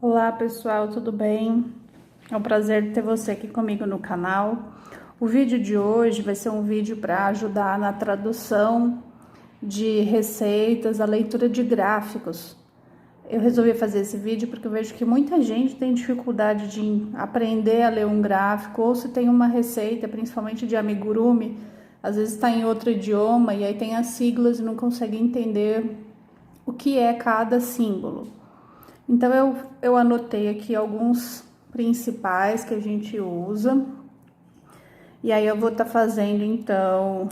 Olá pessoal, tudo bem? É um prazer ter você aqui comigo no canal. O vídeo de hoje vai ser um vídeo para ajudar na tradução de receitas, a leitura de gráficos. Eu resolvi fazer esse vídeo porque eu vejo que muita gente tem dificuldade de aprender a ler um gráfico, ou se tem uma receita, principalmente de amigurumi, às vezes está em outro idioma e aí tem as siglas e não consegue entender o que é cada símbolo. Então eu anotei aqui alguns principais que a gente usa. E aí eu vou estar fazendo então,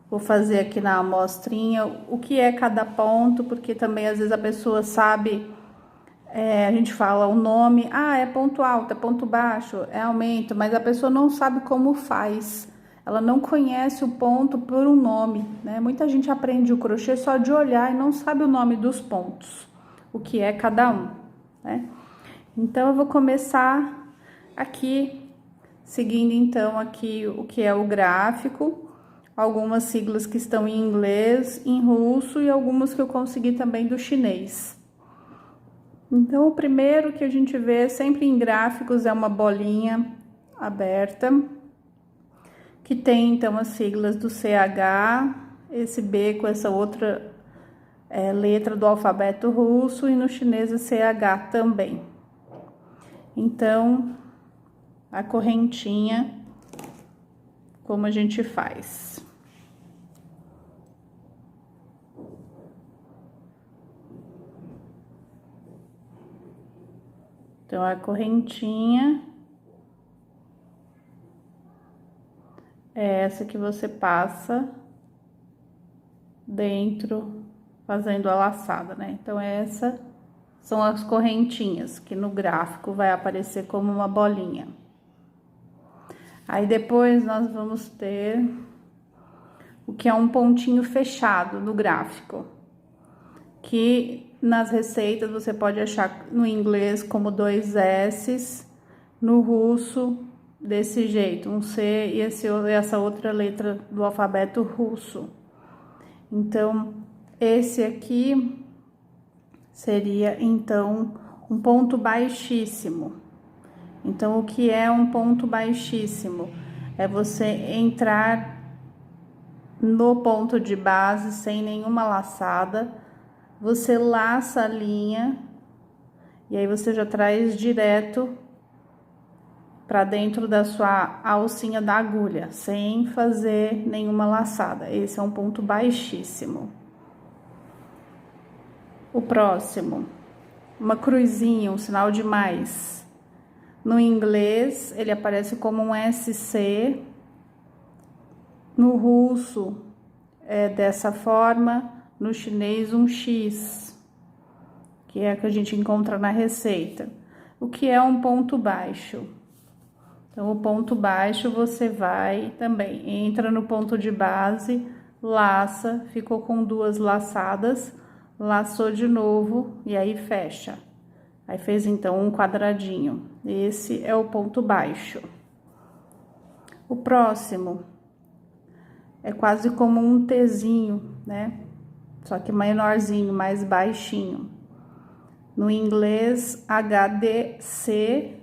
vou fazer aqui na amostrinha o que é cada ponto, porque também às vezes a pessoa sabe, a gente fala o nome, é ponto alto, é ponto baixo, é aumento, mas a pessoa não sabe como faz. Ela não conhece o ponto por um nome, né? Muita gente aprende o crochê só de olhar e não sabe o nome dos pontos, o que é cada um, né? Então eu vou começar aqui, seguindo então aqui o que é o gráfico, algumas siglas que estão em inglês, em russo e algumas que eu consegui também do chinês. Então o primeiro que a gente vê sempre em gráficos é uma bolinha aberta, que tem então as siglas do CH, esse B com essa outra letra do alfabeto russo, e no chinês é CH também. Então, a correntinha, como a gente faz? Então, a correntinha é essa que você passa dentro, fazendo a laçada, né? Então, essa são as correntinhas, que no gráfico vai aparecer como uma bolinha. Aí, depois, nós vamos ter o que é um pontinho fechado no gráfico, que nas receitas você pode achar no inglês como 2 S's, no russo desse jeito, um C e essa outra letra do alfabeto russo. Então, esse aqui seria, então, um ponto baixíssimo. Então, o que é um ponto baixíssimo? É você entrar no ponto de base sem nenhuma laçada, você laça a linha e aí você já traz direto para dentro da sua alcinha da agulha, sem fazer nenhuma laçada. Esse é um ponto baixíssimo. O próximo, uma cruzinha, um sinal de mais. No inglês, ele aparece como um SC. No russo, é dessa forma. No chinês, um X, que é a que a gente encontra na receita. O que é um ponto baixo? Então, o ponto baixo você vai também, entra no ponto de base, laça, ficou com 2 laçadas, laçou de novo e aí fecha. Aí fez então um quadradinho. Esse é o ponto baixo. O próximo é quase como um Tzinho, né? Só que menorzinho, mais baixinho. No inglês, HDC,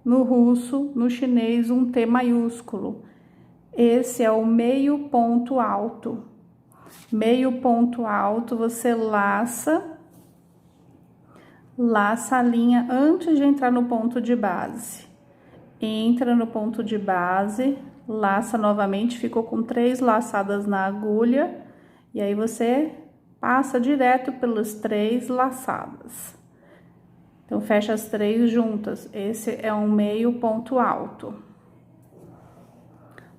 no russo, no chinês, um T maiúsculo. Esse é o meio ponto alto. Meio ponto alto, você laça a linha antes de entrar no ponto de base. Entra no ponto de base, laça novamente, ficou com 3 laçadas na agulha, e aí você passa direto pelas 3 laçadas. Então, fecha as 3 juntas. Esse é um meio ponto alto.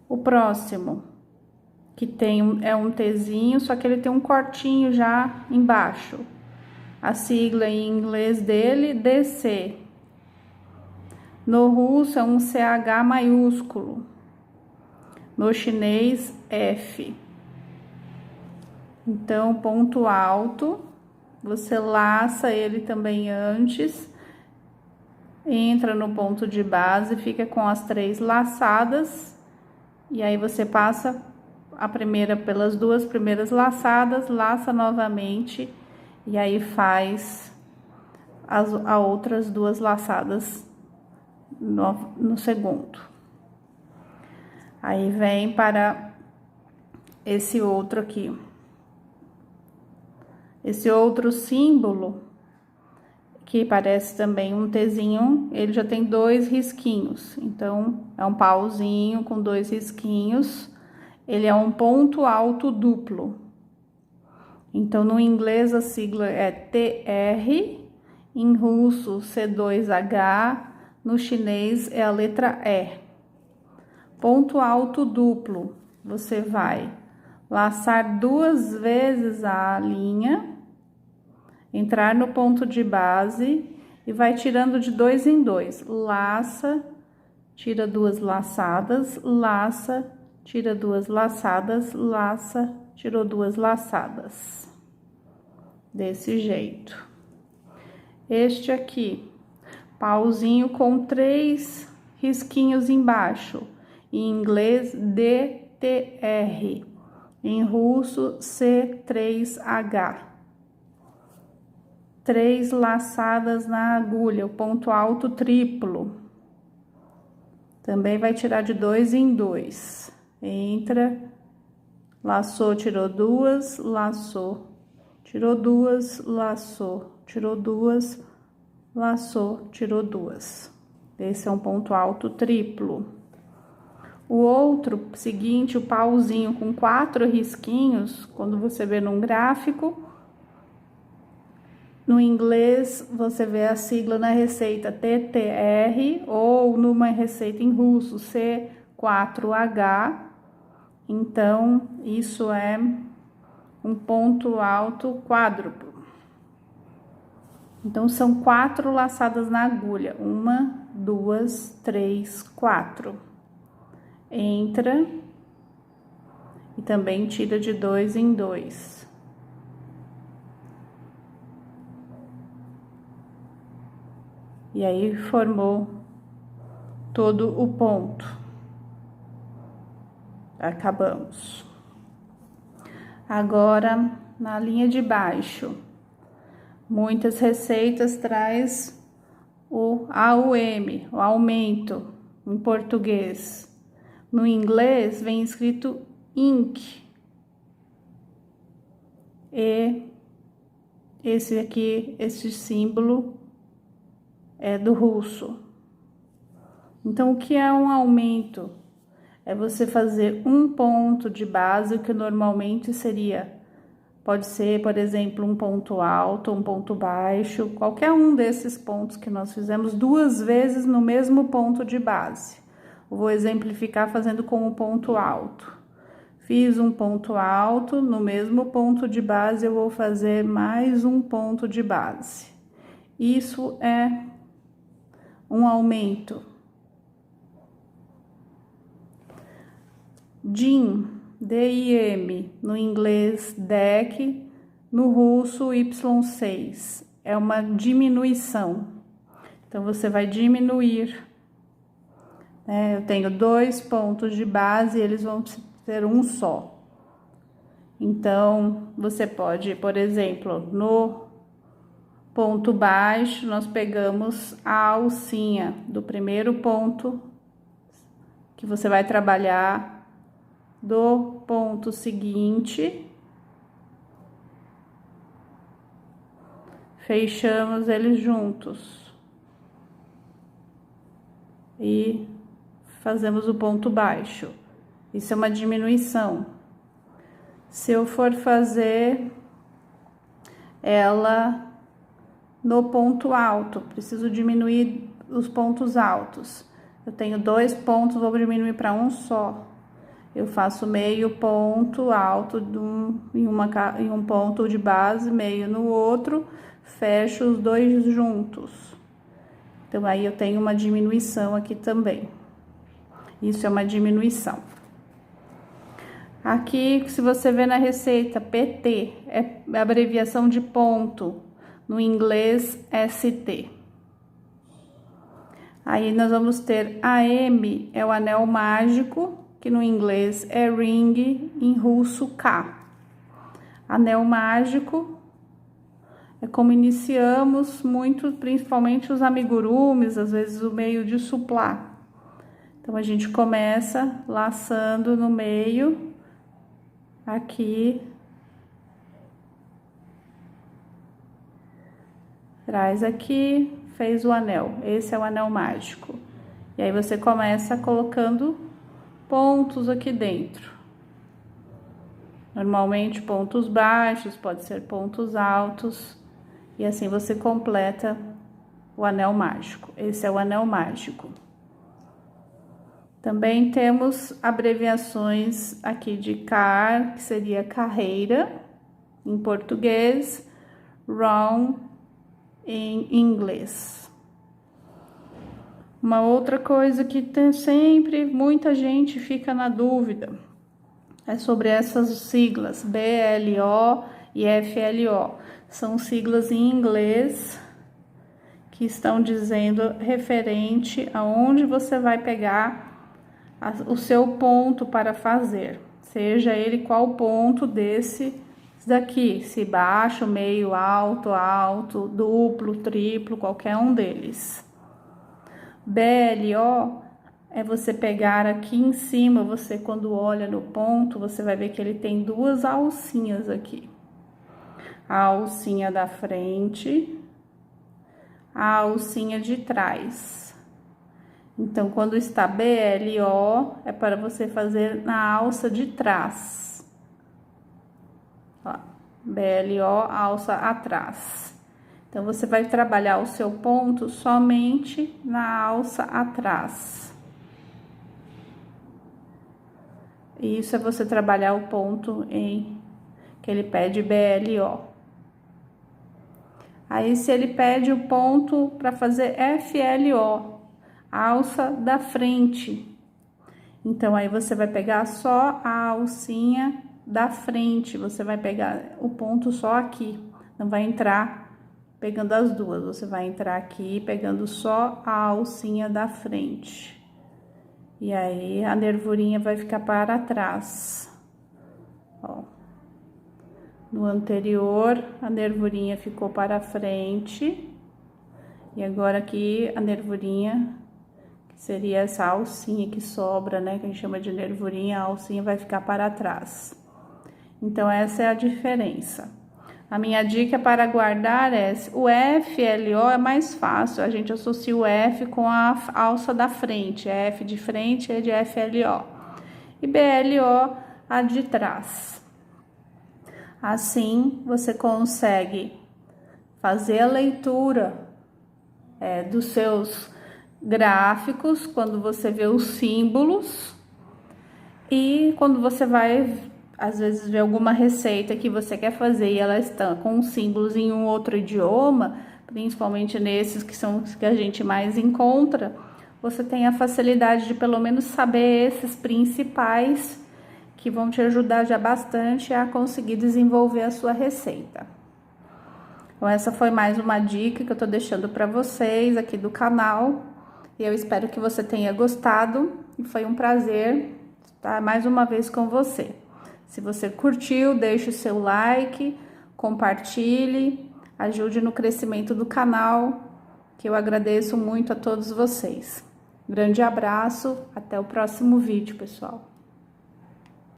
O próximo, que tem é um Tzinho, só que ele tem um cortinho já embaixo. A sigla em inglês dele, DC. No russo é um CH maiúsculo. No chinês, F. Então, ponto alto, você laça ele também antes, entra no ponto de base, fica com as 3 laçadas, e aí você passa a primeira pelas duas primeiras laçadas, laça novamente e aí faz as outras duas laçadas no segundo. Aí vem para esse outro aqui. Esse outro símbolo, que parece também um Tzinho, ele já tem 2 risquinhos. Então, é um pauzinho com 2 risquinhos. Ele é um ponto alto duplo. Então, no inglês a sigla é TR, em russo C2H, no chinês é a letra E. Ponto alto duplo, você vai laçar 2 vezes a linha, entrar no ponto de base e vai tirando de 2 em 2. Laça, tira 2 laçadas, laça, tira 2 laçadas, laça, tirou 2 laçadas. Desse jeito. Este aqui, pauzinho com 3 risquinhos embaixo. Em inglês, DTR. Em russo, C3H. 3 laçadas na agulha, o ponto alto triplo. Também vai tirar de 2 em 2. Entra, laçou, tirou 2, laçou, tirou 2, laçou, tirou 2, laçou, tirou 2. Esse é um ponto alto triplo. O outro seguinte, o pauzinho com 4 risquinhos, quando você vê num gráfico, no inglês, você vê a sigla na receita TTR ou numa receita em russo C4H. Então, isso é um ponto alto quádruplo. Então, são 4 laçadas na agulha. 1, 2, 3, 4. Entra e também tira de 2 em 2. E aí, formou todo o ponto. Acabamos. Agora, na linha de baixo, muitas receitas traz o AUM, o aumento, em português. No inglês, vem escrito INC. E esse aqui, esse símbolo, é do russo. Então, o que é um aumento? É você fazer um ponto de base, que normalmente pode ser, por exemplo, um ponto alto, um ponto baixo, qualquer um desses pontos que nós fizemos 2 vezes no mesmo ponto de base. Eu vou exemplificar fazendo com o ponto alto. Fiz um ponto alto, no mesmo ponto de base eu vou fazer mais um ponto de base. Isso é um aumento. DIM, D-I-M, no inglês DEC, no russo Y6, é uma diminuição. Então, você vai diminuir. Eu tenho 2 pontos de base e eles vão ser um só. Então, você pode, por exemplo, no ponto baixo, nós pegamos a alcinha do primeiro ponto que você vai trabalhar do ponto seguinte, fechamos eles juntos e fazemos o ponto baixo. Isso é uma diminuição. Se eu for fazer ela no ponto alto, preciso diminuir os pontos altos. Eu tenho 2 pontos, vou diminuir para um só. Eu faço meio ponto alto em um ponto de base, meio no outro, fecho os 2 juntos. Então, aí eu tenho uma diminuição aqui também. Isso é uma diminuição. Aqui, se você vê na receita, PT é a abreviação de ponto. No inglês, ST. Aí, nós vamos ter AM, é o anel mágico, que no inglês é ring, em russo K. Anel mágico é como iniciamos muito, principalmente os amigurumis, às vezes o meio de suplá. Então, a gente começa laçando no meio, aqui, traz aqui, fez o anel. Esse é o anel mágico. E aí, você começa colocando pontos aqui dentro. Normalmente, pontos baixos, pode ser pontos altos. E assim você completa o anel mágico. Esse é o anel mágico. Também temos abreviações aqui de car, que seria carreira, em português, round, em inglês. Uma outra coisa que tem sempre, muita gente fica na dúvida, é sobre essas siglas, BLO e FLO. São siglas em inglês que estão dizendo referente aonde você vai pegar o seu ponto para fazer, seja ele qual ponto desse daqui, se baixo, meio, alto, alto, duplo, triplo, qualquer um deles. BLO é você pegar aqui em cima, você quando olha no ponto, você vai ver que ele tem duas alcinhas aqui. A alcinha da frente, a alcinha de trás. Então, quando está BLO, é para você fazer na alça de trás. Ó, BLO, alça atrás. Então, você vai trabalhar o seu ponto somente na alça atrás. Isso é você trabalhar o ponto em que ele pede BLO. Aí, se ele pede o ponto para fazer FLO, alça da frente. Então, aí você vai pegar só a alcinha da frente, você vai pegar o ponto só aqui, não vai entrar pegando as duas, você vai entrar aqui pegando só a alcinha da frente. E aí, a nervurinha vai ficar para trás, ó. No anterior, a nervurinha ficou para frente. E agora aqui, a nervurinha, que seria essa alcinha que sobra, né? Que a gente chama de nervurinha, a alcinha vai ficar para trás. Então, essa é a diferença. A minha dica para guardar é, o FLO é mais fácil, a gente associa o F com a alça da frente. F de frente é de FLO. E BLO, a de trás. Assim, você consegue fazer a leitura dos seus gráficos, quando você vê os símbolos, e quando você vai, às vezes, ver alguma receita que você quer fazer e ela está com símbolos em um outro idioma, principalmente nesses que são os que a gente mais encontra, você tem a facilidade de pelo menos saber esses principais, que vão te ajudar já bastante a conseguir desenvolver a sua receita. Então, essa foi mais uma dica que eu tô deixando para vocês aqui do canal. E eu espero que você tenha gostado. E foi um prazer estar mais uma vez com você. Se você curtiu, deixe o seu like, compartilhe, ajude no crescimento do canal, que eu agradeço muito a todos vocês. Grande abraço, até o próximo vídeo, pessoal.